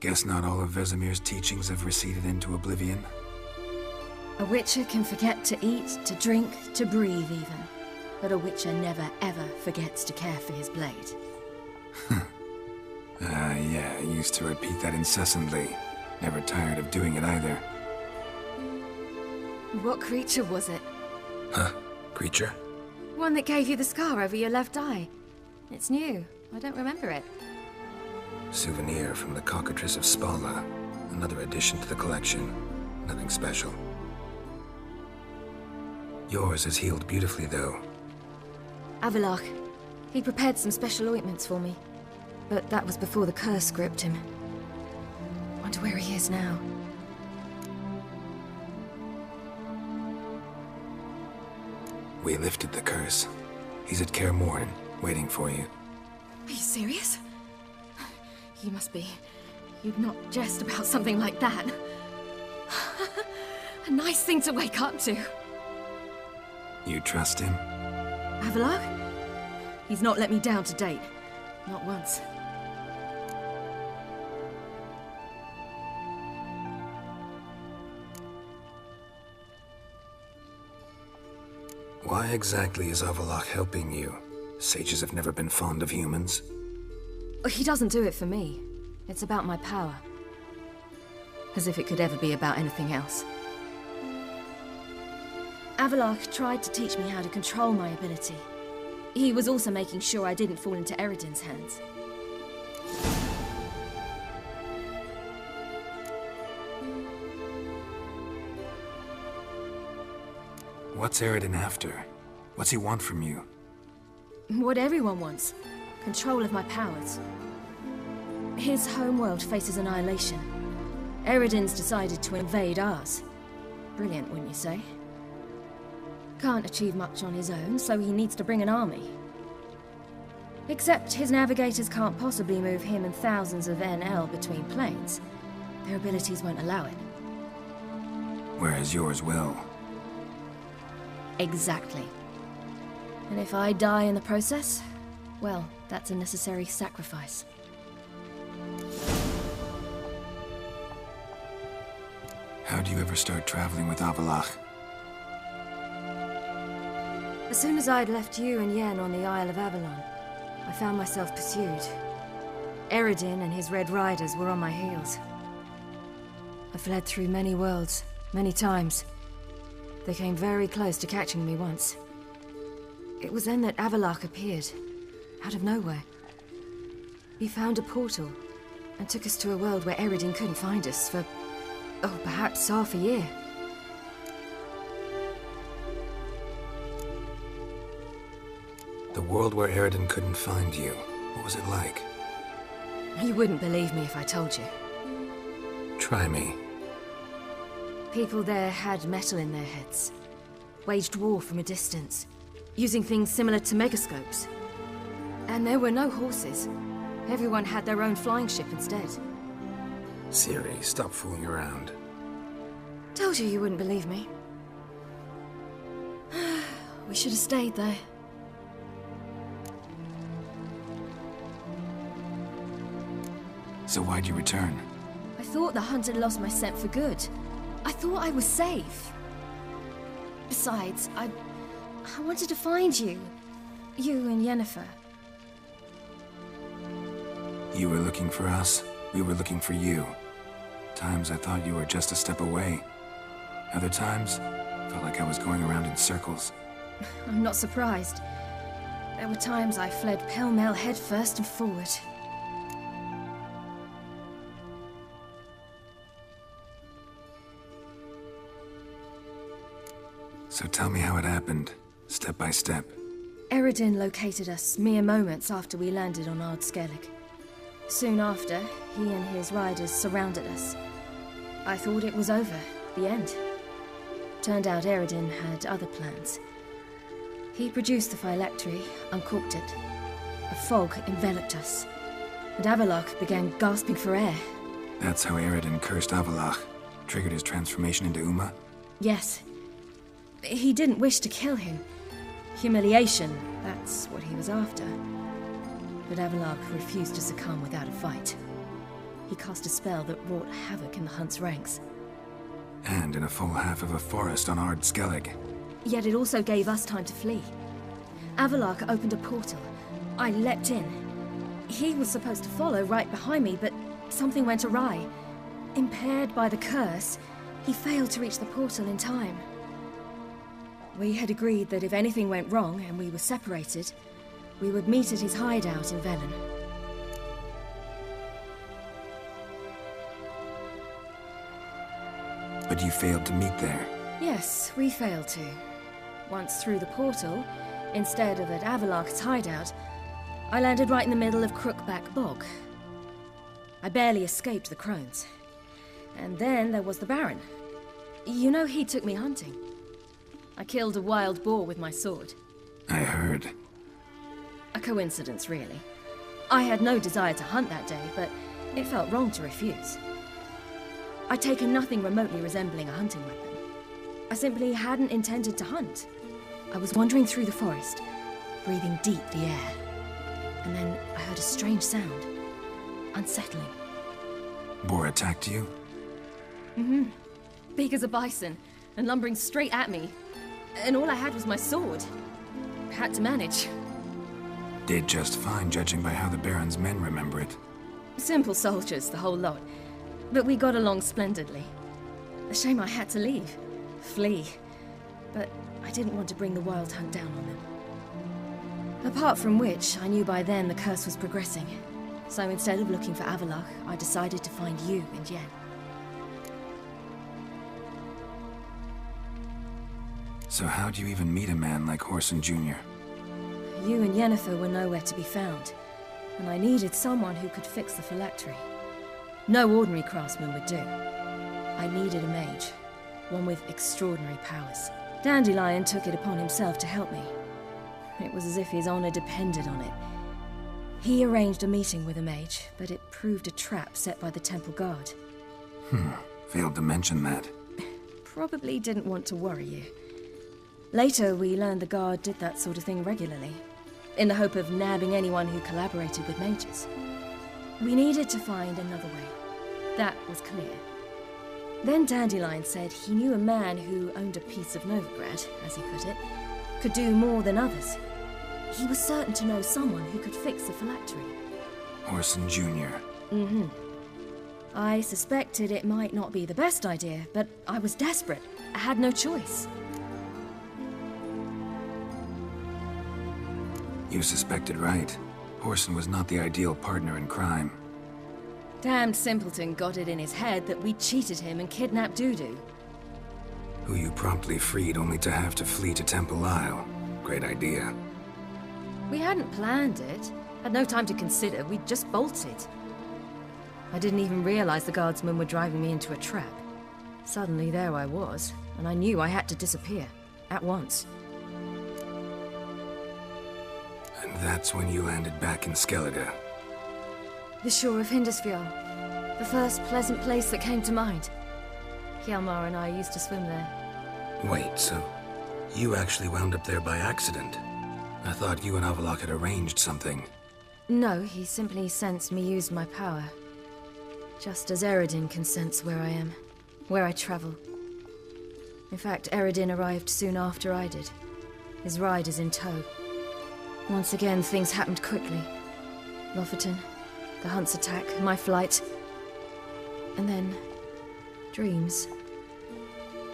Guess not all of Vesemir's teachings have receded into oblivion. A witcher can forget to eat, to drink, to breathe even. But a witcher never ever forgets to care for his blade. Yeah, I used to repeat that incessantly. Never tired of doing it either. What creature was it? Huh? Creature? One that gave you the scar over your left eye. It's new. I don't remember it. Souvenir from the cockatrice of Spala. Another addition to the collection. Nothing special. Yours is healed beautifully, though. Avalach. He prepared some special ointments for me. But that was before the curse gripped him. Wonder where he is now. We lifted the curse. He's at Kaer Morhen, waiting for you. Are you serious? You must be. You'd not jest about something like that. A nice thing to wake up to. You trust him? Avalach? He's not let me down to date. Not once. Why exactly is Avalach helping you? Sages have never been fond of humans. He doesn't do it for me. It's about my power. As if it could ever be about anything else. Avalach tried to teach me how to control my ability. He was also making sure I didn't fall into Eredin's hands. What's Eredin after? What's he want from you? What everyone wants. Control of my powers. His homeworld faces annihilation. Eredin's decided to invade ours. Brilliant, wouldn't you say? Can't achieve much on his own, so he needs to bring an army. Except his navigators can't possibly move him and thousands of NL between planes. Their abilities won't allow it. Whereas yours will. Exactly. And if I die in the process, well, that's a necessary sacrifice. How do you ever start traveling with Avalach? As soon as I'd left you and Yen on the Isle of Avalon, I found myself pursued. Eredin and his Red Riders were on my heels. I fled through many worlds, many times. They came very close to catching me once. It was then that Avalach appeared, out of nowhere. He found a portal, and took us to a world where Eredin couldn't find us for, oh, perhaps half a year. The world where Eredin couldn't find you. What was it like? You wouldn't believe me if I told you. Try me. People there had metal in their heads. Waged war from a distance, using things similar to megascopes. And there were no horses. Everyone had their own flying ship instead. Ciri, stop fooling around. Told you wouldn't believe me. We should have stayed there. So why'd you return? I thought the hunt had lost my scent for good. I thought I was safe. Besides, I wanted to find you. You and Yennefer. You were looking for us. We were looking for you. Times I thought you were just a step away. Other times, felt like I was going around in circles. I'm not surprised. There were times I fled pell-mell headfirst and forward. So tell me how it happened, step by step. Eredin located us mere moments after we landed on Ard Skellig. Soon after, he and his riders surrounded us. I thought it was over, the end. Turned out Eredin had other plans. He produced the phylactery, uncorked it. A fog enveloped us, and Avalach began gasping for air. That's how Eredin cursed Avalach, triggered his transformation into Uma? Yes. He didn't wish to kill him. Humiliation, that's what he was after. But Avalach refused to succumb without a fight. he cast a spell that wrought havoc in the hunt's ranks. And in a full half of a forest on Ard Skellig. Yet it also gave us time to flee. Avalark opened a portal. I leapt in. He was supposed to follow right behind me, but something went awry. Impaired by the curse, he failed to reach the portal in time. We had agreed that if anything went wrong and we were separated, we would meet at his hideout in Velen. But you failed to meet there. Yes, we failed to. Once through the portal, instead of at Avalark's hideout, I landed right in the middle of Crookback Bog. I barely escaped the crones. And then there was the Baron. You know, he took me hunting. I killed a wild boar with my sword. I heard. A coincidence, really. I had no desire to hunt that day, but it felt wrong to refuse. I'd taken nothing remotely resembling a hunting weapon. I simply hadn't intended to hunt. I was wandering through the forest, breathing deep the air. And then I heard a strange sound. Unsettling. Boar attacked you? Mm-hmm. Big as a bison, and lumbering straight at me. And all I had was my sword. Had to manage. Did just fine, judging by how the Baron's men remember it. Simple soldiers, the whole lot. But we got along splendidly. A shame I had to leave. Flee. But I didn't want to bring the wild hunt down on them. Apart from which, I knew by then the curse was progressing. So instead of looking for Avalark, I decided to find you and Yen. So how'd you even meet a man like Horson Jr.? You and Yennefer were nowhere to be found, and I needed someone who could fix the phylactery. No ordinary craftsman would do. I needed a mage, one with extraordinary powers. Dandelion took it upon himself to help me. It was as if his honor depended on it. He arranged a meeting with a mage, but it proved a trap set by the temple guard. Failed to mention that. Probably didn't want to worry you. Later, we learned the guard did that sort of thing regularly, in the hope of nabbing anyone who collaborated with mages. We needed to find another way. That was clear. Then Dandelion said he knew a man who owned a piece of Novigrad, as he put it, could do more than others. He was certain to know someone who could fix the phylactery. Horson Jr. Mm-hmm. I suspected it might not be the best idea, but I was desperate. I had no choice. You suspected right. Horson was not the ideal partner in crime. Damned simpleton got it in his head that we cheated him and kidnapped Dudu. Who you promptly freed only to have to flee to Temple Isle. Great idea. We hadn't planned it. Had no time to consider. We just bolted. I didn't even realize the guardsmen were driving me into a trap. Suddenly there I was, and I knew I had to disappear. At once. And that's when you landed back in Skellige. The shore of Hindisfjall. The first pleasant place that came to mind. Hjalmar and I used to swim there. Wait, so you actually wound up there by accident? I thought you and Avalark had arranged something. No, he simply sensed me use my power. Just as Eredin can sense where I am, where I travel. In fact, Eredin arrived soon after I did. His riders in tow. Once again, things happened quickly. Lofoten, the hunt's attack, my flight. And then, dreams.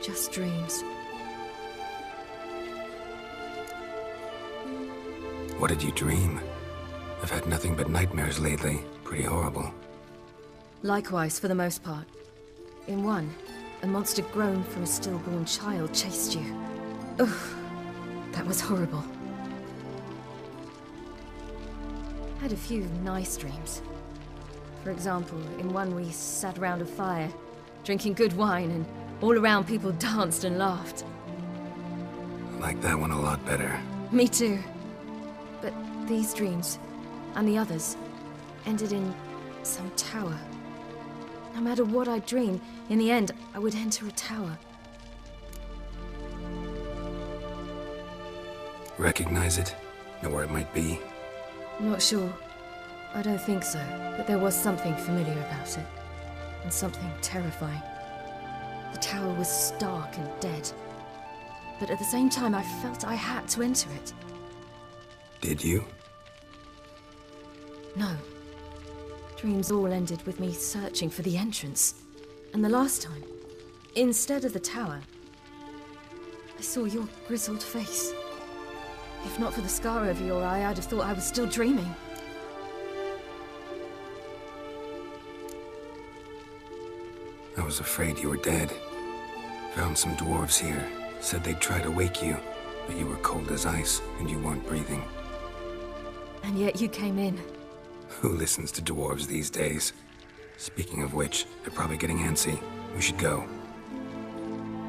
Just dreams. What did you dream? I've had nothing but nightmares lately. Pretty horrible. Likewise, for the most part. In one, a monster grown from a stillborn child chased you. Ugh, that was horrible. Had a few nice dreams. For example, in one we sat around a fire, drinking good wine, and all around people danced and laughed. I like that one a lot better. Me too. But these dreams, and the others, ended in some tower. No matter what I dreamed, in the end, I would enter a tower. Recognize it? Know where it might be? Not sure. I don't think so, but there was something familiar about it. And something terrifying. The tower was stark and dead. But at the same time, I felt I had to enter it. Did you? No. Dreams all ended with me searching for the entrance. And the last time, instead of the tower, I saw your grizzled face. If not for the scar over your eye, I'd have thought I was still dreaming. I was afraid you were dead. Found some dwarves here. Said they'd try to wake you, but you were cold as ice and you weren't breathing. And yet you came in. Who listens to dwarves these days? Speaking of which, they're probably getting antsy. We should go.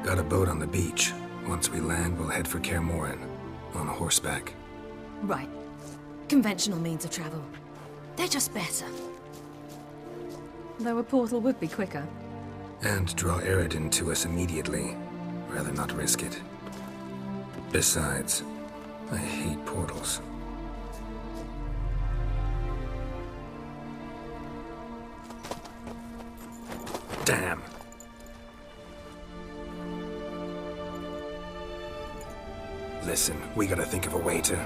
Got a boat on the beach. Once we land, we'll head for Kaer Morhen. On horseback. Right. Conventional means of travel. They're just better. Though a portal would be quicker. And draw Eredin to us immediately. Rather not risk it. Besides, I hate portals. Damn. Listen, we gotta think of a way to...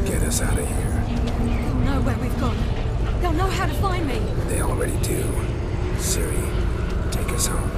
get us out of here. They'll know where we've gone. They'll know how to find me. They already do. Ciri, take us home.